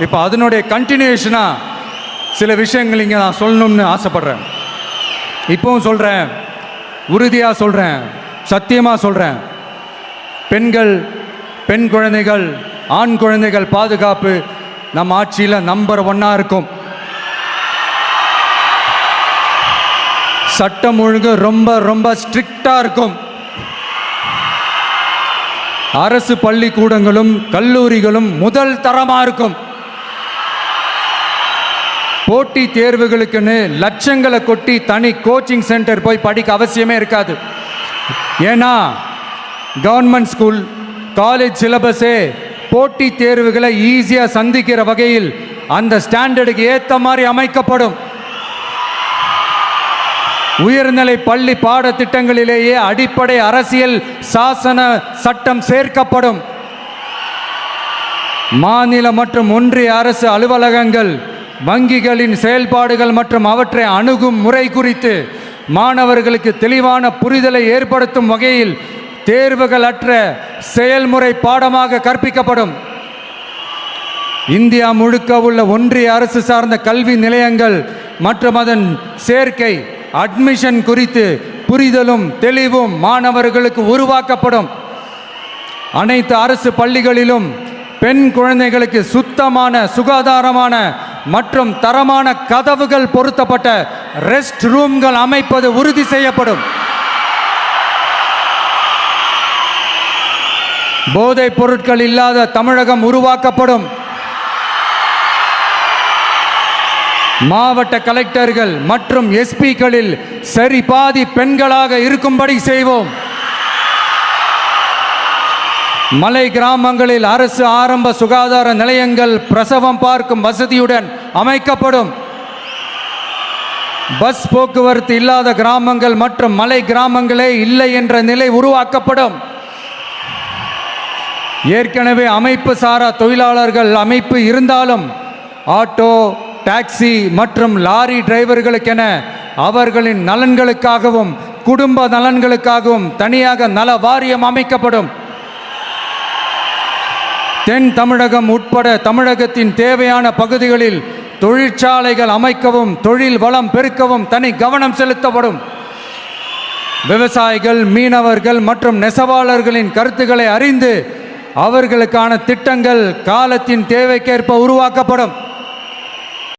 இப்போ அதனுடைய கண்டினியூஷனா சில விஷயங்கள் இங்கே நான் சொல்லணும்னு ஆசைப்படுறேன். இப்பவும் சொல்கிறேன், உறுதியாக சொல்கிறேன், சத்தியமாக சொல்கிறேன். பெண்கள், பெண் குழந்தைகள், ஆண் குழந்தைகள் பாதுகாப்பு நம்ம ஆட்சியில் நம்பர் 1 இருக்கும். சட்டம் ஒழுங்கு ரொம்ப ரொம்ப ஸ்ட்ரிக்டாக இருக்கும். அரசு பள்ளிக்கூடங்களும் கல்லூரிகளும் முதல் தரமாக இருக்கும். போட்டி தேர்வுகளுக்குன்னு லட்சங்களை கொட்டி தனி கோச்சிங் சென்டர் போய் படிக்க அவசியமே இருக்காது. ஏன்னா கவர்மெண்ட் ஸ்கூல், காலேஜ் சிலபஸே போட்டி தேர்வுகளை ஈஸியாக சந்திக்கிற வகையில் அந்த ஸ்டாண்டர்டுக்கு ஏற்ற மாதிரி அமைக்கப்படும். உயர்நிலை பள்ளி பாடத்திட்டங்களிலேயே அடிப்படை அரசியல் சாசன சட்டம் சேர்க்கப்படும். மாநில மற்றும் ஒன்றிய அரசு அலுவலகங்கள், வங்கிகளின் செயல்பாடுகள் மற்றும் அவற்றை அணுகும் முறை குறித்து மாணவர்களுக்கு தெளிவான புரிதலை ஏற்படுத்தும் வகையில் தேர்வுகள் அற்ற செயல்முறை பாடமாக கற்பிக்கப்படும். இந்தியா முழுக்க உள்ள ஒன்றிய அரசு சார்ந்த கல்வி நிலையங்கள் மற்றும் அதன் சேர்க்கை அட்மிஷன் குறித்து புரிதலும் தெளிவும் மாணவர்களுக்கு உருவாக்கப்படும். அனைத்து அரசு பள்ளிகளிலும் பெண் குழந்தைகளுக்கு சுத்தமான, சுகாதாரமான மற்றும் தரமான கதவுகள் பொருத்தப்பட்ட ரெஸ்ட் ரூம்கள் அமைப்பது உறுதி செய்யப்படும். போதைப் பொருட்கள் இல்லாத தமிழகம் உருவாக்கப்படும். மாவட்ட கலெக்டர்கள் மற்றும் எஸ்பிக்களில் சரி பாதி பெண்களாக இருக்கும்படி செய்வோம். மலை கிராமங்களில் அரசு ஆரம்ப சுகாதார நிலையங்கள் பிரசவம் பார்க்கும் வசதியுடன் அமைக்கப்படும். பஸ் போக்குவரத்து இல்லாத கிராமங்கள் மற்றும் மலை கிராமங்களே இல்லை என்ற நிலை உருவாக்கப்படும். ஏற்கனவே அமைப்பு சாரா தொழிலாளர்கள் அமைப்பு இருந்தாலும் ஆட்டோ, டாக்ஸி மற்றும் லாரி டிரைவர்களுக்கென அவர்களின் நலன்களுக்காகவும் குடும்ப நலன்களுக்காகவும் தனியாக நல வாரியம் அமைக்கப்படும். தென் தமிழகம் உட்பட தமிழகத்தின் தேவையான பகுதிகளில் தொழிற்சாலைகள் அமைக்கவும் தொழில் வளம் பெருக்கவும் தனி கவனம் செலுத்தப்படும். விவசாயிகள், மீனவர்கள் மற்றும் நெசவாளர்களின் கருத்துக்களை அறிந்து அவர்களுக்கான திட்டங்கள் காலத்தின் தேவைக்கேற்ப உருவாக்கப்படும்.